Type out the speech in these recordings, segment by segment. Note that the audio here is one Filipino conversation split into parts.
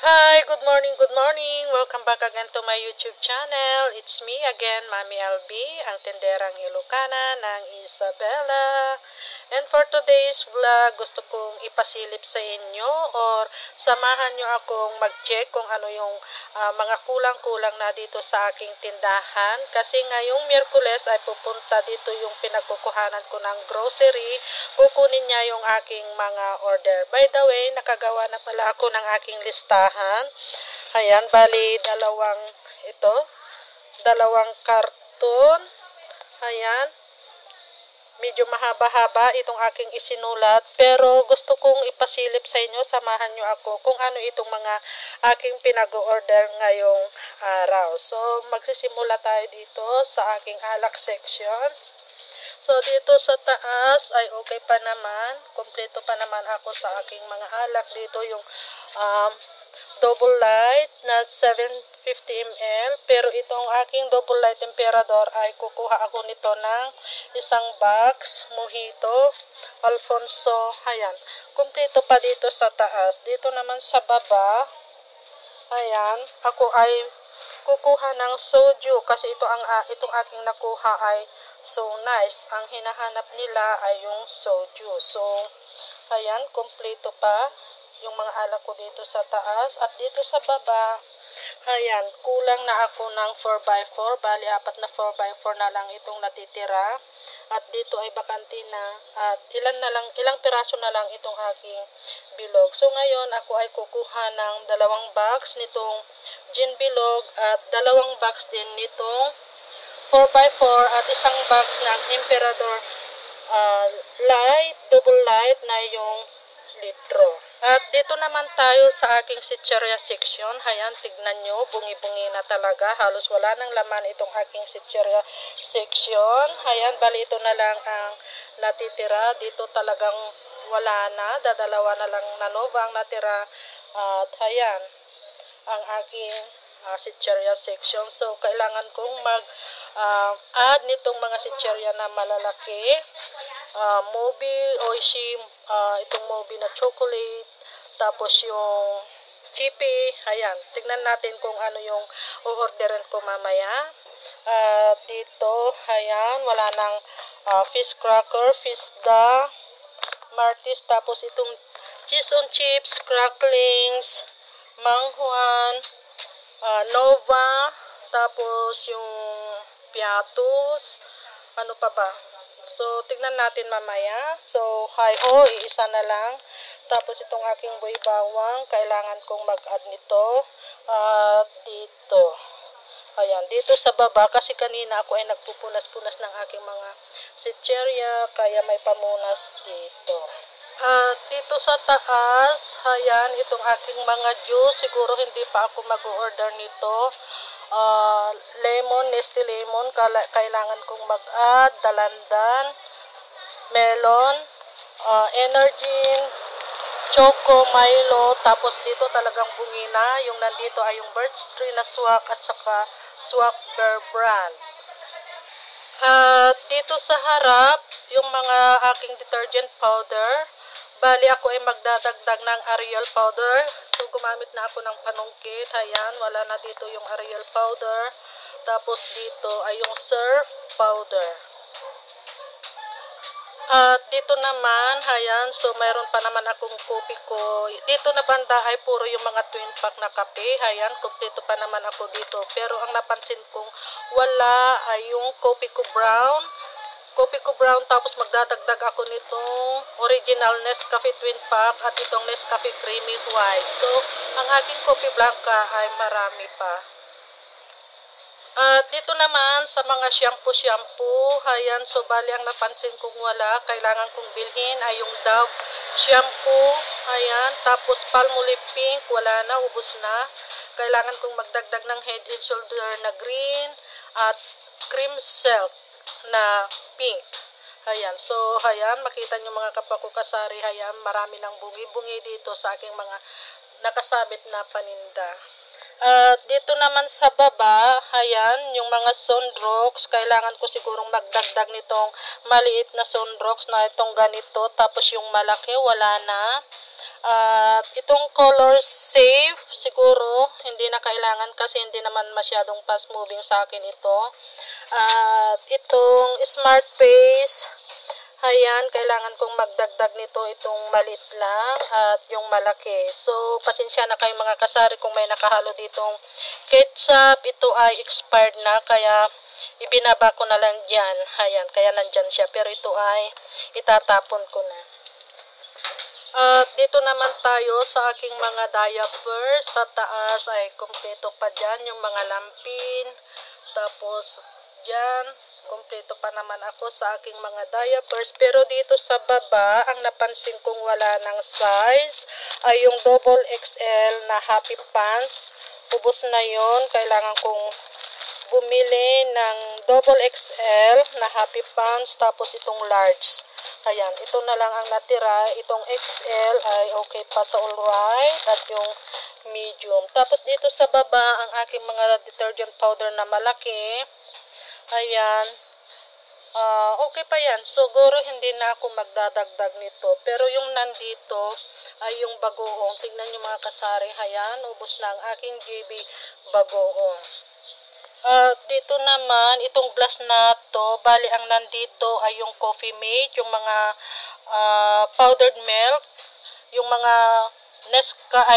Hi, good morning, good morning. Welcome back again to my YouTube channel. It's me again, Mami LB, ang tenderang Ilocana ng Isabela. And for today's vlog, gusto kong ipasilip sa inyo or samahan nyo akong mag-check kung ano yung mga kulang-kulang na dito sa aking tindahan. Kasi ngayong Miyerkules ay pupunta dito yung pinagkukuhanan ko ng grocery. Kukunin niya yung aking mga order. By the way, nakagawa na pala ako ng aking listahan. Ayan, bali dalawang karton. Ayan, medyo mahaba-haba itong aking isinulat, pero gusto kong ipasilip sa inyo, samahan nyo ako kung ano itong mga aking pinag-order ngayong araw. So, magsisimula tayo dito sa aking alak sections. So, dito sa taas ay okay pa naman. Kompleto pa naman ako sa aking mga alak. Dito yung double light na 750 ml. Pero itong aking double light emperador ay kukuha ako nito ng isang box. Mojito, Alfonso. Ayan. Kompleto pa dito sa taas. Dito naman sa baba, ayan, ako ay kukuha ng soju kasi itong aking nakuha ay so nice. Ang hinahanap nila ay yung soju. So, ayan, kompleto pa yung mga alak ko dito sa taas. At dito sa baba, ayan, kulang na ako ng 4x4. Bali, 4 na 4x4 na lang itong natitira. At dito ay bakante na. At ilang piraso na lang itong aking bilog. So, ngayon, ako ay kukuha ng 2 box nitong gin bilog at 2 box din nitong 4x4 at isang box ng Emperador light, double light na yung litro. At dito naman tayo sa aking sitcherya section. Ayan, tignan nyo, bungi-bungi na talaga. Halos wala nang laman itong aking sitcherya section. Ayan, bali ito na lang ang natitira. Dito talagang wala na. Dadalawa na lang na nova ang natira. At ayan, ang aking sitcherya section. So, kailangan kong mag-add nitong mga sitcherya na malalaki. Mobi, Oishi, itong Mobi na chocolate, tapos yung chippy. Ayan, tignan natin kung ano yung o-orderin ko mamaya. Dito, ayan, wala nang fish cracker, Fisda, Martis, tapos itong cheese on chips, cracklings, Manghuan, Nova, tapos yung Piatus, ano pa ba? So, tignan natin mamaya. So, hi-ho, iisa na lang. Tapos, itong aking buhay bawang, kailangan kong mag-add nito. Dito. Ayan, dito sa baba, kasi kanina ako ay nagpupunas-punas ng aking mga sitcherya, kaya may pamunas dito. Dito sa taas, ayan, itong aking mga juice, siguro hindi pa ako mag-order nito. Lemon, Nestle Lemon, kailangan kong mag-add, Dalandan, Melon, Energin, Choco, Milo, tapos dito talagang bungi na. Yung nandito ay yung Birch Tree na swak at saka swak Bear Brand. Dito sa harap, yung mga aking detergent powder. Bali ako ay magdadagdag ng Ariel powder. So gumamit na ako ng panungkit. Ayan, wala na dito yung Ariel powder. Tapos dito ay yung surf powder. At dito naman, ayan, so mayroon pa naman akong kopi ko. Dito na banda ay puro yung mga twin pack na kape. Ayan, kompleto pa naman ako dito. Pero ang napansin kong wala ay yung kopi ko brown. Kopi ko brown, tapos magdadagdag ako nitong original Nescafe twin pack at itong Nescafe creamy white. So, ang aking kopi blanca ay marami pa. At dito naman sa mga shampoo, ayan, so bali ang napansin kong wala, kailangan kong bilhin ay yung Dove shampoo, ayan, tapos Palmolive pink, wala na, ubos na. Kailangan kong magdagdag ng Head and Shoulder na green at cream silk na pink. Ayan, so ayan, makita nyo mga kapwa ko kasari, ayan, marami ng bungi-bungi dito sa aking mga nakasabit na paninda. Dito naman sa baba, ayan, yung mga sunrocks, kailangan ko sigurong magdagdag nitong maliit na sunrocks na itong ganito, tapos yung malaki, wala na. At itong color safe, siguro, hindi na kailangan kasi hindi naman masyadong fast moving sa akin ito. At itong smart face, ayan, kailangan kong magdagdag nito itong malit lang at yung malaki. So, pasensya na kayo mga kasari kung may nakahalo ditong ketchup. Ito ay expired na, kaya ibinaba ko na lang dyan. Ayan, kaya nandyan siya. Pero ito ay itatapon ko na. At dito naman tayo sa aking mga diapers. Sa taas ay kumpleto pa dyan yung mga lampin. Tapos dyan, kumpleto pa naman ako sa aking mga diapers. Pero dito sa baba, ang napansin kong wala ng size ay yung double XL na happy pants. Ubos na yon. Kailangan kong bumili ng double XL na happy pants, tapos itong large. Ayan, ito na lang ang natira. Itong XL ay okay pa sa alright, at yung medium. Tapos dito sa baba, ang aking mga detergent powder na malaki. Ayan, okay pa yan. Siguro hindi na ako magdadagdag nito. Pero yung nandito ay yung bagoong. Tignan nyo mga kasari. Ayan, ubos na ang aking GB bagoong. Dito naman, itong glass na to, bali ang nandito ay yung Coffee Mate, yung mga powdered milk, yung mga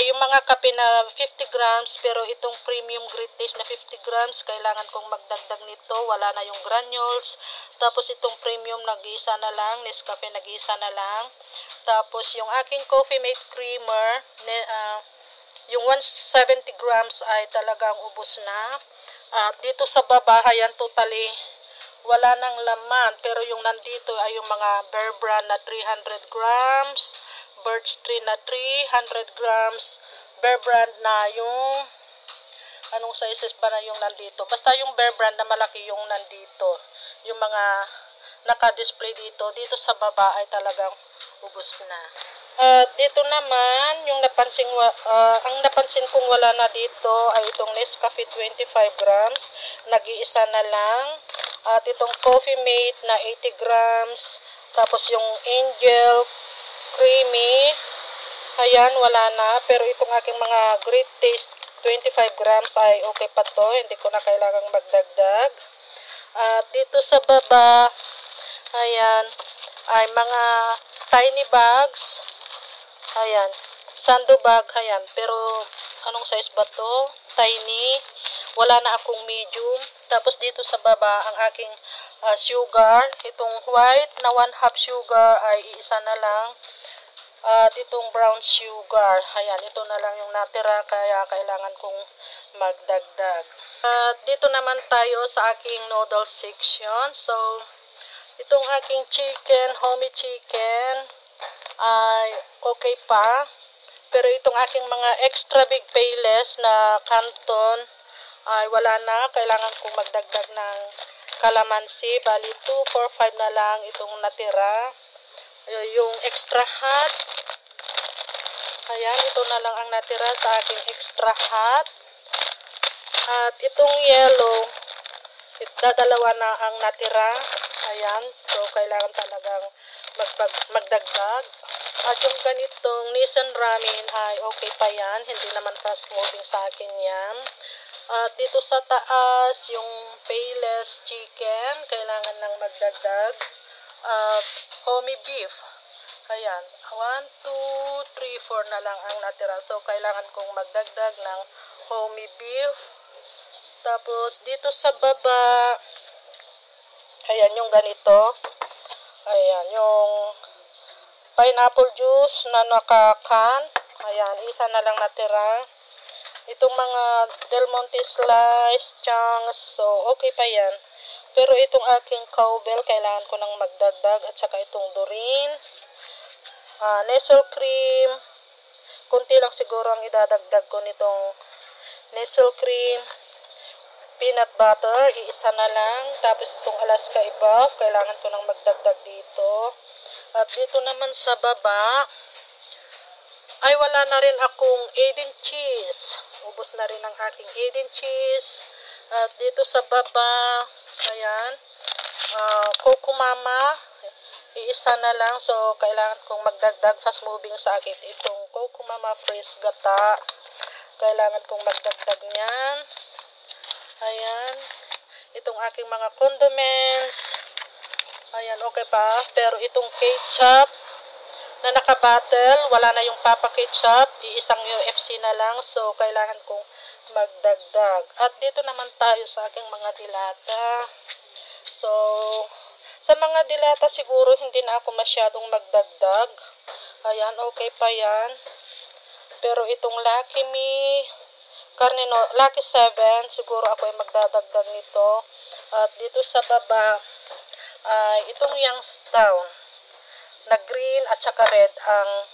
yung mga kape na 50 grams, pero itong premium great taste na 50 grams, kailangan kong magdagdag nito, wala na yung granules. Tapos itong premium nag-iisa na lang, Nescafe nag-iisa na lang. Tapos yung aking Coffee Mate creamer, yung 170 grams ay talagang ubos na. At dito sa baba, ayan, totally wala nang laman. Pero yung nandito ay yung mga Bear Brand na 300 grams, Birch Tree na 300 grams, Bear Brand na yung, anong sizes ba na yung nandito? Basta yung Bear Brand na malaki yung nandito. Yung mga naka-display dito. Dito sa baba ay talagang ubos na. Dito naman, yung ang napansin kong wala na dito ay itong Nescafe 25 grams. Nag-iisa na lang. At itong Coffee Mate na 80 grams. Tapos yung Angel Creamy. Ayan, wala na. Pero itong aking mga Great Taste 25 grams ay okay pa to. Hindi ko na kailangang magdagdag. At dito sa baba, ayan, ay mga tiny bags. Ayan, sando bag, ayan. Pero, anong size ba to? Tiny. Wala na akong medium. Tapos dito sa baba, ang aking sugar. Itong white na 1/2 sugar ay iisa na lang. At itong brown sugar. Ayan, ito na lang yung natira. Kaya kailangan kong magdagdag. At dito naman tayo sa aking noodle section. So, itong aking chicken, homey chicken, ay okay pa. Pero itong aking mga extra big payless na canton ay wala na. Kailangan kong magdagdag ng calamansi. Bali 2, 4, 5 na lang itong natira. Yung extra hot, ayan, ito na lang ang natira sa aking extra hot. At itong yellow, dalawa na ang natira. Ayan, so kailangan talagang magdagdag. At yung ganitong Nissan Ramen ay okay pa yan. Hindi naman fast moving sa akin yan. At dito sa taas, yung payless chicken, kailangan nang magdagdag. At homey beef. Ayan, 1, 2, 3, 4 na lang ang natira. So, kailangan kong magdagdag ng homey beef. Tapos, dito sa baba, ayan, yung ganito. Ayan, yung pineapple juice na naka-can. Ayan, isa na lang natira. Itong mga Del Monte slice, chunks, so okay pa yan. Pero itong aking cowbell, kailangan ko nang magdagdag. At saka itong Doreen. Nestle cream. Kunti lang siguro ang idadagdag ko nitong Nestle cream. Peanut butter, iisa na lang. Tapos itong Alaska Ebuff, kailangan ko nang magdagdag dito. At dito naman sa baba, ay wala na rin akong Eden cheese. Ubos na rin ang aking Eden cheese. At dito sa baba, ayan, Coco Mama, iisa na lang. So, kailangan kong magdagdag fast moving sa akin itong Coco Mama Fresh Gata. Kailangan kong magdagdag niyan. Ayan. Itong aking mga condiments. Ayan, okay pa. Pero itong ketchup na naka-bottle, wala na yung Papa Ketchup. Iisang UFC na lang. So, kailangan kong magdagdag. At dito naman tayo sa aking mga dilata. So, sa mga dilata siguro hindi na ako masyadong magdagdag. Ayan, okay pa yan. Pero itong Lucky Me, Lucky 7, siguro ako ay magdadagdag nito. At dito sa baba, itong Youngstown na green at saka red ang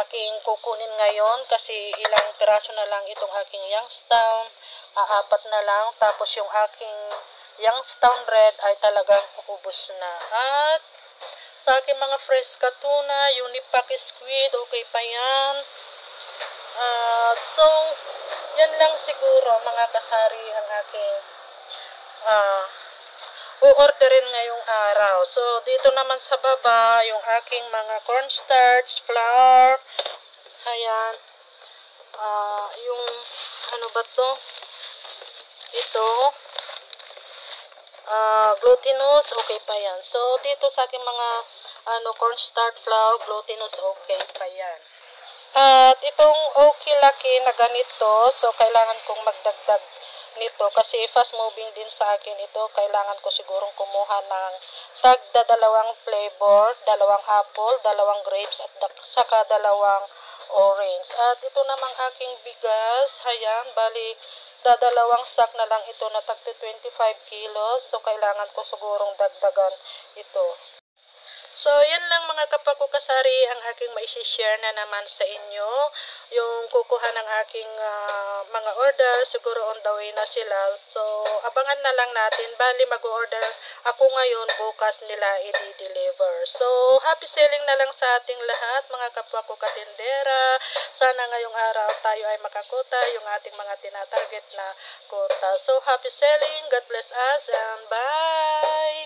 aking kukunin ngayon kasi ilang piraso na lang itong aking Youngstown. 4 na lang. Tapos yung aking Youngstown red ay talagang ubos na. At sa aking mga fresh tuna, Unipack squid, okay pa yan. So, yan lang siguro mga kasari ang aking u-orderin ngayong araw. So, dito naman sa baba, yung aking mga cornstarch, flour, ayan, yung, ano ba to? Ito, glutinous, okay pa yan. So, dito sa aking mga, cornstarch, flour, glutinous, okay pa yan. At itong okay laki na ganito, so kailangan kong magdagdag nito kasi fast moving din sa akin ito. Kailangan ko sigurong kumuha ng tagda 2 flavor, 2 apple, 2 grapes at saka 2 orange. At ito namang aking bigas, ayan, bali dadalawang sack na lang ito na tagti 25 kilos. So kailangan ko sigurong dagdagan ito. So, yan lang mga kapakukasari ang aking maisishare na naman sa inyo. Yung kukuha ng aking mga order, siguro on the way na sila. So, abangan na lang natin. Bali, mag-order ako ngayon, bukas nila i-deliver. So, happy selling na lang sa ating lahat, mga kapakukatindera. Sana ngayong araw tayo ay makakuta yung ating mga tinatarget na kuta. So, happy selling. God bless us and bye!